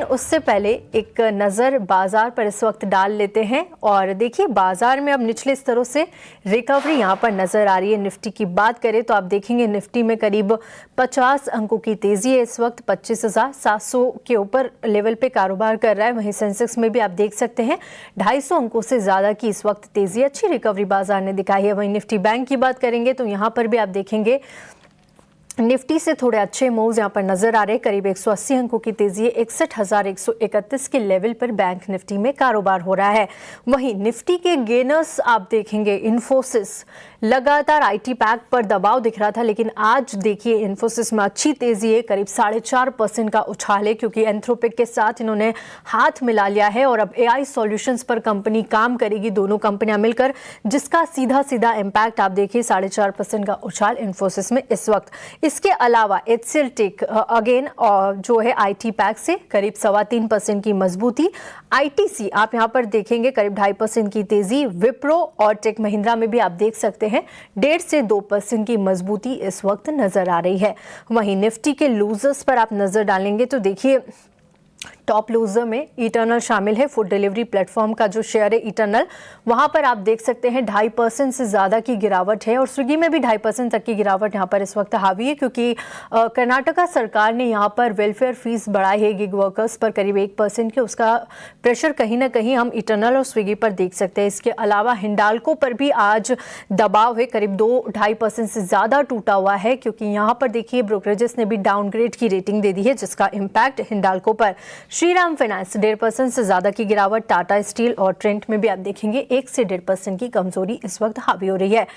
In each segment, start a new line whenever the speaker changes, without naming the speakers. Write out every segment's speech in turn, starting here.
उससे पहले एक नज़र बाजार पर इस वक्त डाल लेते हैं और देखिए बाजार में अब निचले स्तरों से रिकवरी यहां पर नजर आ रही है। निफ्टी की बात करें तो आप देखेंगे निफ्टी में करीब 50 अंकों की तेजी है। इस वक्त 25,700 के ऊपर लेवल पे कारोबार कर रहा है। वहीं सेंसेक्स में भी आप देख सकते हैं 250 अंकों से ज्यादा की इस वक्त तेजी, अच्छी रिकवरी बाजार ने दिखाई है। वहीं निफ्टी बैंक की बात करेंगे तो यहाँ पर भी आप देखेंगे निफ्टी से थोड़े अच्छे मूव्स यहां पर नजर आ रहे हैं। करीब 180 अंकों की तेजी है। 61,131 के लेवल पर बैंक निफ्टी में कारोबार हो रहा है। वहीं निफ्टी के गेनर्स आप देखेंगे इन्फोसिस, लगातार आईटी पैक पर दबाव दिख रहा था, लेकिन आज देखिए इन्फोसिस में अच्छी तेजी है। करीब 4.5% का उछाल है क्योंकि एंथ्रोपिक के साथ इन्होंने हाथ मिला लिया है और अब एआई सॉल्यूशंस पर कंपनी काम करेगी, दोनों कंपनियां मिलकर, जिसका सीधा सीधा इम्पैक्ट आप देखिए 4.5% का उछाल इन्फोसिस में इस वक्त। इसके अलावा एचसीएल टेक अगेन जो है आईटी पैक से करीब 3.25% की मजबूती। आईटीसी आप यहां पर देखेंगे करीब 2.5% की तेजी। विप्रो और टेक महिंद्रा में भी आप देख सकते हैं 1.5 से 2% की मजबूती इस वक्त नजर आ रही है। वहीं निफ्टी के लूजर्स पर आप नजर डालेंगे तो देखिए टॉप लूजर में इटर्नल शामिल है। फूड डिलीवरी प्लेटफॉर्म का जो शेयर है इटर्नल, वहां पर आप देख सकते हैं 2.5% से ज्यादा की गिरावट है और स्विगी में भी 2.5% तक की गिरावट यहां पर इस वक्त हावी है क्योंकि कर्नाटका सरकार ने यहां पर वेलफेयर फीस बढ़ाई है गिग वर्कर्स पर करीब 1% के, उसका प्रेशर कहीं ना कहीं हम इटर्नल और स्विगी पर देख सकते हैं। इसके अलावा हिंडाल्को पर भी आज दबाव है, करीब 2-2.5% से ज्यादा टूटा हुआ है क्योंकि यहां पर देखिए ब्रोकरेजेस ने भी डाउनग्रेड की रेटिंग दे दी है, जिसका इम्पैक्ट हिंडाल्को पर। श्रीराम फाइनेंस 1.5% से ज्यादा की गिरावट। टाटा स्टील और ट्रेंट में भी आप देखेंगे 1 से 1.5% की कमजोरी इस वक्त हावी हो रही है।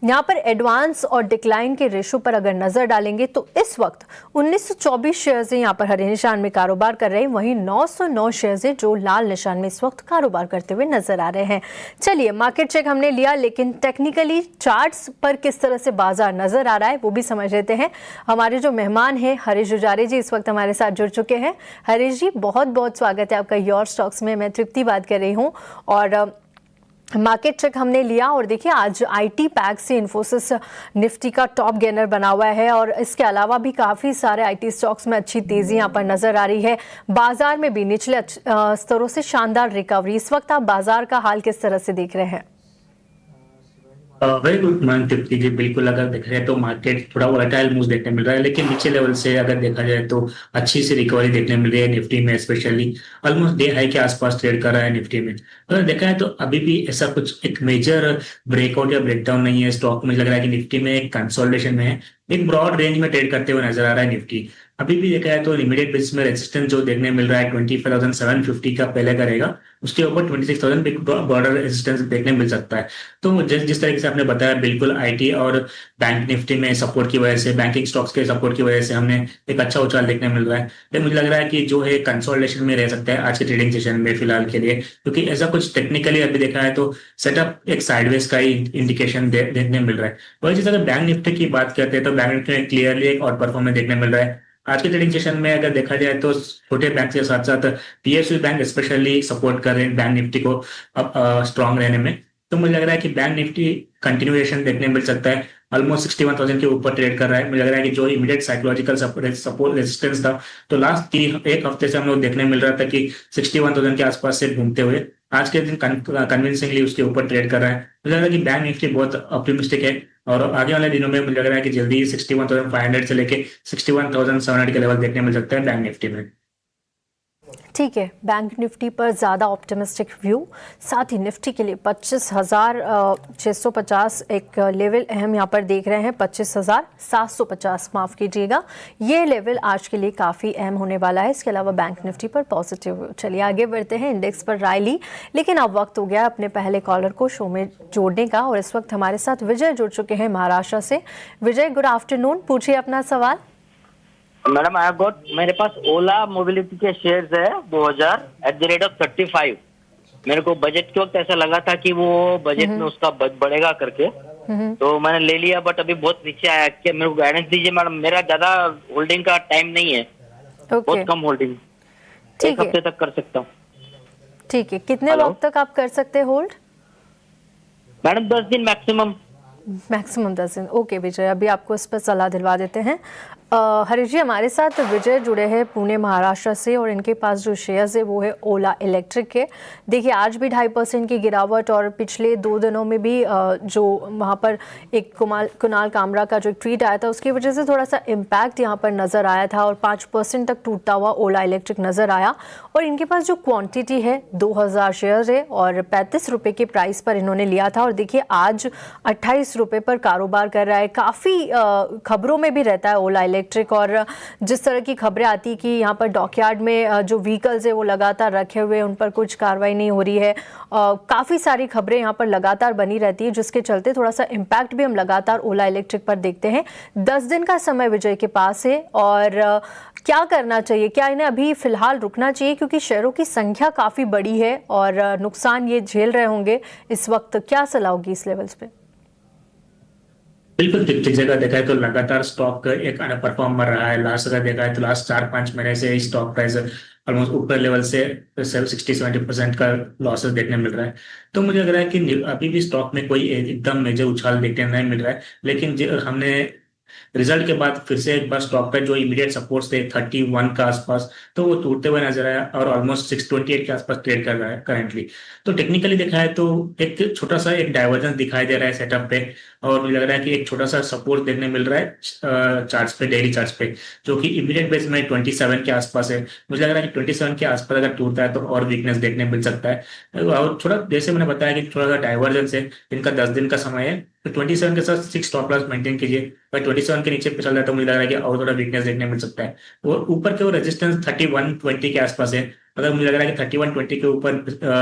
यहाँ पर एडवांस और डिक्लाइन के रेशो पर अगर नजर डालेंगे तो इस वक्त 1924 शेयर्स यहाँ पर हरे निशान में कारोबार कर रहे हैं, वहीं 909 शेयर्स है जो लाल निशान में इस वक्त कारोबार करते हुए नजर आ रहे हैं। चलिए मार्केट चेक हमने लिया, लेकिन टेक्निकली चार्ट्स पर किस तरह से बाजार नजर आ रहा है वो भी समझ लेते हैं। हमारे जो मेहमान हैं हरीश जुजारे जी इस वक्त हमारे साथ जुड़ चुके हैं। हरीश जी बहुत बहुत स्वागत है आपका योर स्टॉक्स में। मैं तृप्ति बात कर रही हूं और मार्केट चेक हमने लिया और देखिए आज आईटी पैक से इन्फोसिस निफ्टी का टॉप गेनर बना हुआ है और इसके अलावा भी काफी सारे आईटी स्टॉक्स में अच्छी तेजी यहां पर नजर आ रही है। बाजार में भी निचले स्तरों से शानदार रिकवरी। इस वक्त आप बाजार का हाल किस तरह से देख रहे हैं?
वेरी गुड मैम तृप्ति जी, बिल्कुल अगर देखा जाए तो मार्केट थोड़ा वोलेटाइल मूव देखने मिल रहा है, लेकिन नीचे लेवल से अगर देखा जाए तो अच्छी सी रिकवरी देखने मिल रही है निफ्टी में, स्पेशली ऑलमोस्ट डे हाई के आसपास ट्रेड कर रहा है निफ्टी में। अगर देखा है तो अभी भी ऐसा कुछ एक मेजर ब्रेकआउट या ब्रेकडाउन नहीं है स्टॉक में। लग रहा है कि निफ्टी में एक कंसोलिडेशन में है, एक ब्रॉड रेंज में ट्रेड करते हुए नजर आ रहा है निफ्टी। अभी भी देखा है तो इमीडिएट बेसिस में रेजिस्टेंस जो देखने मिल रहा है 25,750 का पहले का रहेगा, उसके ऊपर 26,000 बॉर्डर रेजिस्टेंस देखने मिल सकता है। तो जिस तरीके से आपने बताया बिल्कुल आईटी और बैंक निफ्टी में सपोर्ट की वजह से, बैंकिंग स्टॉक्स के सपोर्ट की वजह से हमें एक अच्छा उछाल देखने मिल रहा है। लेकिन मुझे लग रहा है कि जो है कंसोलिडेशन में रह सकता है आज के ट्रेडिंग सेशन में फिलहाल के लिए, क्योंकि ऐसा कुछ टेक्निकली अभी देखा है तो सेटअप एक साइडवेज का ही इंडिकेशन देखने मिल रहा है। वही चीज अगर बैंक निफ्टी की बात करते हैं तो बैंक निफ्टी में क्लियरली एक और परफॉर्मेंस देखने मिल रहा है। आज के ट्रेडिंग सेशन में अगर देखा जाए तो छोटे बैंक के साथ साथ पीएसयू बैंक स्पेशली सपोर्ट कर रहे हैं बैंक निफ्टी को स्ट्रांग रहने में। तो मुझे लग रहा है कि बैंक निफ्टी कंटिन्यूएशन देखने मिल सकता है। ऑलमोस्ट 61,000 के ऊपर ट्रेड कर रहा है। मुझे लग रहा है कि जो इमीडिएट साइकोलॉजिकल सपोर्ट रेजिस्टेंस था तो लास्ट एक हफ्ते से हम लोग देखने मिल रहा था कि 61,000 के आसपास से घूमते हुए आज के दिन कन्विंसिंगली उसके ऊपर ट्रेड कर रहा है। मुझे लग रहा है कि बैंक निफ्टी बहुत ऑप्टिमिस्टिक है और आगे वाले दिनों में मुझे लग रहा है कि जल्दी ही 61,500 से लेके 61,700 के लेवल देखने मिल सकता है बैंक निफ्टी में।
ठीक है, बैंक निफ्टी पर ज़्यादा ऑप्टिमिस्टिक व्यू। साथ ही निफ्टी के लिए 25,650 एक लेवल हम यहाँ पर देख रहे हैं, 25,750 माफ़ कीजिएगा, ये लेवल आज के लिए काफ़ी अहम होने वाला है। इसके अलावा बैंक निफ्टी पर पॉजिटिव व्यू। चलिए आगे बढ़ते हैं, इंडेक्स पर राय ली, लेकिन अब वक्त हो गया अपने पहले कॉलर को शो में जोड़ने का और इस वक्त हमारे साथ विजय जुड़ चुके हैं महाराष्ट्र से। विजय गुड आफ्टरनून, पूछिए अपना सवाल।
मैडम आई गॉट, मेरे पास ओला मोबिलिटी के शेयर्स है 2000 @35। मेरे को बजट के वक्त ऐसा लगा था कि वो बजट में उसका बढ़ेगा करके, तो मैंने ले लिया, बट अभी बहुत नीचे आया। क्या मेरे को गाइडेंस दीजिए मैडम, मेरा ज्यादा होल्डिंग का टाइम नहीं है। बहुत कम होल्डिंग, एक हफ्ते तक कर सकता हूँ।
ठीक है, कितने वक्त तक आप कर सकते हैं होल्ड?
मैडम 10 दिन मैक्सिमम
10 दिन। ओके विजय, अभी आपको इस पर सलाह दिलवा देते हैं। हरीश जी, हमारे साथ विजय जुड़े हैं पुणे महाराष्ट्र से और इनके पास जो शेयर्स है वो है ओला इलेक्ट्रिक के। देखिए आज भी 2.5% की गिरावट और पिछले 2 दिनों में भी जो वहाँ पर एक कुणाल कामरा का जो ट्वीट आया था उसकी वजह से थोड़ा सा इम्पैक्ट यहाँ पर नज़र आया था और 5% तक टूटता हुआ ओला इलेक्ट्रिक नज़र आया। और इनके पास जो क्वान्टिटी है 2000 शेयर है और 35 रुपये के प्राइस पर इन्होंने लिया था और देखिए आज 28 रुपये पर कारोबार कर रहा है। काफ़ी खबरों में भी रहता है ओला इलेक्ट्रिक और जिस तरह की खबरें आती कि यहाँ पर डॉकयार्ड में जो व्हीकल्स है वो लगातार रखे हुए उन पर कुछ कार्रवाई नहीं हो रही है, काफ़ी सारी खबरें यहाँ पर लगातार बनी रहती है जिसके चलते थोड़ा सा इम्पैक्ट भी हम लगातार ओला इलेक्ट्रिक पर देखते हैं। 10 दिन का समय विजय के पास है और क्या करना चाहिए, क्या इन्हें अभी फिलहाल रुकना चाहिए क्योंकि शेयरों की संख्या काफ़ी बड़ी है और नुकसान ये झेल रहे होंगे इस वक्त, क्या सलाह होगी इस लेवल्स पे?
बिल्कुल ठीक जगह देखा है तो लगातार स्टॉक एक अंडर परफॉर्म कर रहा है। लास्ट अगर देखा है तो लास्ट 4-5 महीने से स्टॉक प्राइस ऑलमोस्ट ऊपर लेवल से 60-70% का लॉसेस देखने मिल रहा है। तो मुझे लग रहा है कि अभी भी स्टॉक में कोई एकदम मेजर उछाल देखने नहीं मिल रहा है, लेकिन हमने रिजल्ट के बाद फिर से एक बार स्टॉक पे जो इमीडिएट सपोर्ट्स थे 31 के आसपास तो वो टूटते हुए नजर आया और ऑलमोस्ट 628 के आसपास ट्रेड कर रहा है करंटली। तो टेक्निकली देखा है तो एक छोटा सा एक डाइवर्जेंस दिखाई दे रहा है सेटअप पे और मुझे लग रहा है कि एक छोटा सा सपोर्ट देखने मिल रहा है चार्ट्स पे, डेली चार्ट्स पे, जो कि इमीडिएट बेस में 27 के आसपास है। मुझे लग रहा है कि 27 के आसपास अगर टूटता है तो और वीकनेस देखने मिल सकता है। और थोड़ा जैसे मैंने बताया कि थोड़ा सा डाइवर्जेंस है, इनका 10 दिन का समय है तो 27 के साथ 6 स्टॉप लॉस मेंटेन कीजिए। अगर 27 के नीचे पे चल रहा है तो मुझे लग रहा है कि और थोड़ा वीकनेस देखने मिल सकता है। वो ऊपर के वो रेजिस्टेंस 3120 के आसपास है, अगर मुझे लग रहा है कि 3120 के ऊपर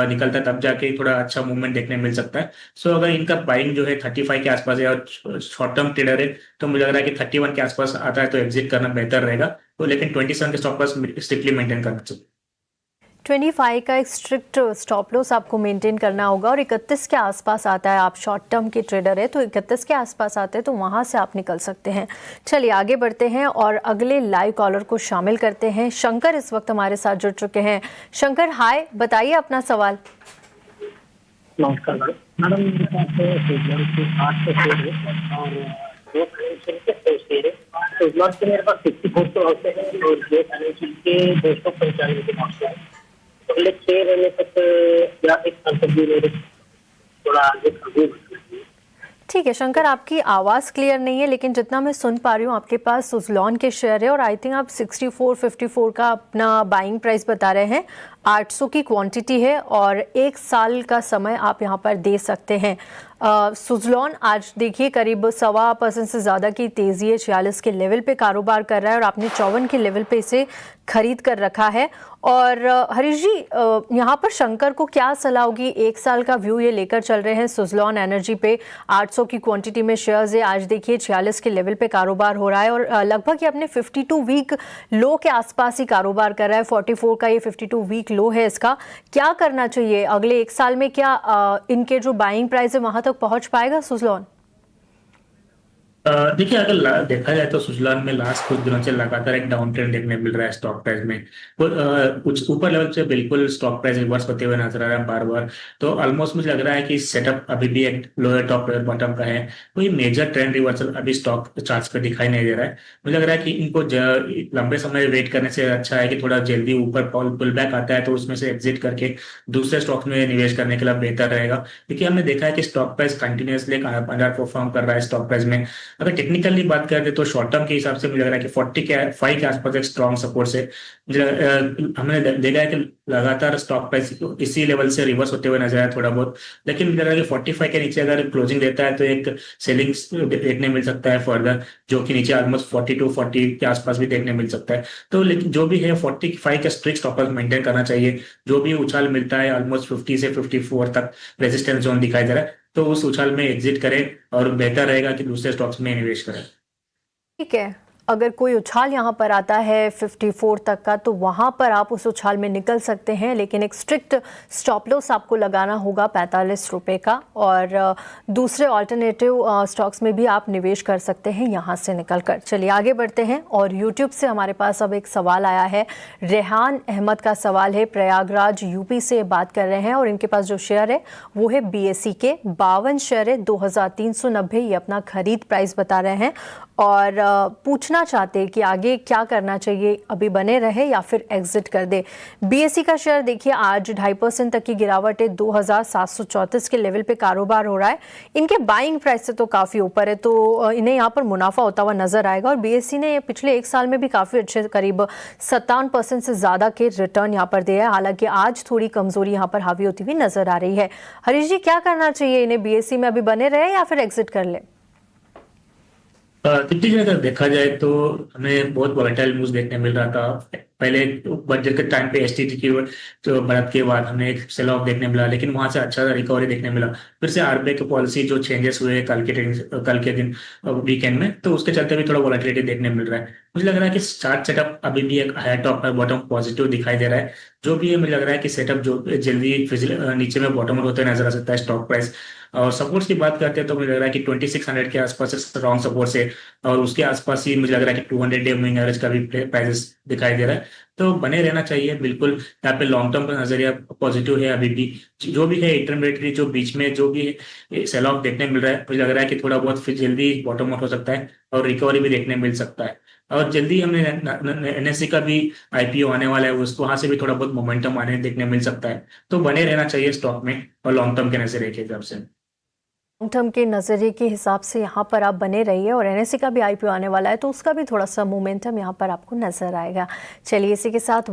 निकलता है तब जाके थोड़ा अच्छा मूवमेंट देखने मिल सकता है। सो अगर इनका बाइंग जो है 35 के आसपास है और शॉर्ट टर्म ट्रेडर है तो मुझे लग रहा है कि 31 के आसपास आता है तो एग्जिट करना बेहतर रहेगा। तो लेकिन 27 के स्टॉप लॉस स्ट्रिक्टली मेंटेन करना चाहिए।
25 का एक स्ट्रिक्ट स्टॉप लॉस आपको मेंटेन करना होगा और 31 के आसपास आता है, आप शॉर्ट टर्म के ट्रेडर है तो 31 के आसपास आते हैं तो वहां से आप निकल सकते हैं। चलिए आगे बढ़ते हैं और अगले लाइव कॉलर को शामिल करते हैं। शंकर इस वक्त हमारे साथ जुड़ चुके हैं। शंकर हाय, बताइए अपना सवाल।
नमस्कार मैडम, मेरे पास और 2 के मेरे पास 64 तो होते हैं और 2 फाइनेंशियल के 295 के पास है। अगले 6 महीने तक या 1 साल तक भी मेरे थोड़ा आगे खरीद।
ठीक है शंकर, आपकी आवाज़ क्लियर नहीं है लेकिन जितना मैं सुन पा रही हूँ आपके पास सुज़लॉन के शेयर है और आई थिंक आप 64-54 का अपना बाइंग प्राइस बता रहे हैं। 800 की क्वांटिटी है और 1 साल का समय आप यहाँ पर दे सकते हैं। सुज़लॉन आज देखिए करीब 1.25% से ज़्यादा की तेज़ी है, 46 के लेवल पे कारोबार कर रहा है और आपने 54 के लेवल पे इसे खरीद कर रखा है। और हरीश जी, यहाँ पर शंकर को क्या सलाह होगी? 1 साल का व्यू ये लेकर चल रहे हैं सुज़लॉन एनर्जी पे, 800 की क्वांटिटी में शेयर्स है, आज देखिए 46 के लेवल पे कारोबार हो रहा है और लगभग ये अपने 52 वीक लो के आसपास ही कारोबार कर रहा है। 44 का ये 52 वीक लो है इसका। क्या करना चाहिए अगले 1 साल में? क्या इनके जो बाइंग प्राइस है वहां तक पहुंच पाएगा सुज़लॉन?
देखिए अगर देखा जाए तो सुज़लॉन में लास्ट कुछ दिनों से लगातार एक डाउन ट्रेंड देखने मिल रहा है स्टॉक प्राइस में। कुछ ऊपर लेवल से बिल्कुल स्टॉक प्राइस रिवर्स होते हुए नजर आ रहा है बार बार। तो ऑलमोस्ट मुझे लग रहा है कि सेटअप अभी भी एक लोअर टॉप लोअर बॉटम का है, कोई मेजर ट्रेंड रिवर्सल अभी स्टॉक चार्ट्स पे दिखाई नहीं दे रहा है। मुझे लग रहा है कि इनको लंबे समय वेट करने से अच्छा है कि थोड़ा जल्दी ऊपर पुल बैक आता है तो उसमें से एग्जिट करके दूसरे स्टॉक्स में निवेश करने के लिए बेहतर रहेगा, क्योंकि हमने देखा है कि stock price continuously under perform कर रहा है स्टॉक प्राइस में। अगर टेक्निकली बात करते तो शॉर्ट टर्म के हिसाब से मुझे लग रहा है कि 45 के आसपास एक स्ट्रॉन्ग सपोर्ट से हमने देखा है कि लगातार स्टॉक प्राइस इसी लेवल से रिवर्स होते हुए नजर आया थोड़ा बहुत, लेकिन मुझे लग रहा है कि 45 के नीचे अगर क्लोजिंग देता है तो एक सेलिंग देखने मिल सकता है फर्दर, जो कि नीचे ऑलमोस्ट 42-40 के आसपास भी देखने मिल सकता है। तो लेकिन जो भी है 45 का स्ट्रिक्ट स्टॉप लॉस मेंटेन करना चाहिए। जो भी उछाल मिलता है ऑलमोस्ट 50 से 54 तक रेजिस्टेंस जोन दिखाई दे रहा है तो उस उछाल में एग्जिट करें और बेहतर रहेगा कि दूसरे स्टॉक्स में निवेश करें।
ठीक है, अगर कोई उछाल यहाँ पर आता है 54 तक का तो वहाँ पर आप उस उछाल में निकल सकते हैं, लेकिन एक स्ट्रिक्ट स्टॉप लॉस आपको लगाना होगा 45 रुपये का। और दूसरे ऑल्टरनेटिव स्टॉक्स में भी आप निवेश कर सकते हैं यहाँ से निकलकर। चलिए आगे बढ़ते हैं और यूट्यूब से हमारे पास अब एक सवाल आया है। रेहान अहमद का सवाल है, प्रयागराज यूपी से बात कर रहे हैं और इनके पास जो शेयर है वो है BSE के 52 शेयर है, 2390 ये अपना खरीद प्राइस बता रहे हैं और पूछना पूछना चाहते हैं कि आगे क्या करना चाहिए, अभी बने रहे या फिर एग्जिट कर दे। बीएसई का शेयर देखिए आज 2.5% तक की गिरावट है, 2734 के लेवल पे कारोबार हो रहा है। इनके बाइंग प्राइस से तो काफी ऊपर है, तो इन्हें यहाँ पर मुनाफा होता हुआ नजर आएगा। और बीएसई ने पिछले एक साल में भी काफी अच्छे करीब 57% से ज्यादा के रिटर्न यहाँ पर दिया है। हालांकि आज थोड़ी कमजोरी यहाँ पर हावी होती हुई नजर आ रही है। हरीश जी, क्या करना चाहिए इन्हें, बीएसई में अभी बने रहे या फिर एग्जिट कर ले?
दीप्ति जी, अगर देखा जाए तो हमें बहुत वॉलेटाइल मूव्स देखने मिल रहा था। पहले बजट के टाइम पे एसटीटी की जो बढ़त के बाद हमें एक सेल ऑफ देखने मिला, लेकिन वहां से अच्छा रिकवरी देखने मिला। फिर से आरबीआई की पॉलिसी जो चेंजेस हुए कल के दिन वीकेंड में, तो उसके चलते भी थोड़ा वॉलेटिलिटी देखने मिल रहा है। मुझे लग रहा है कि चार्ट सेटअप अभी भी एक हायर टॉप पर बॉटम पॉजिटिव दिखाई दे रहा है। जो भी है, मुझे लग रहा है कि सेटअप जो जल्दी नीचे में बॉटम आउट होते नजर आ सकता है स्टॉक प्राइस। और सपोर्ट्स की बात करते हैं तो मुझे लग रहा है कि 2600 के आसपास स्ट्रॉन्ग सपोर्ट है, और उसके आसपास ही मुझे लग रहा है कि 200 डे मूविंग एवरेज का भी प्राइसेस दिखाई दे रहा है। तो बने रहना चाहिए बिल्कुल। यहाँ पे लॉन्ग टर्म का नजरिया पॉजिटिव है अभी भी। जो भी है इंटरमीडिएटरी जो बीच में जो भी सेल ऑफ देखने मिल रहा है, मुझे लग रहा है कि थोड़ा बहुत फिर जल्दी बॉटम आउट हो सकता है और रिकवरी भी देखने मिल सकता है। और जल्दी हमने एनएससी का भी आईपीओ आने वाला है, उसको वहां से भी थोड़ा बहुत मोमेंटम आने देखने मिल सकता है। तो बने रहना चाहिए स्टॉक में, और लॉन्ग टर्म के नजरिए के हिसाब से।
लॉन्ग टर्म के नजरिए के हिसाब से यहाँ पर आप बने रहिए। और एनएससी का भी आईपीओ आने वाला है, तो उसका भी थोड़ा सा मोमेंटम यहाँ पर आपको नजर आएगा। चलिए, इसी के साथ वक्त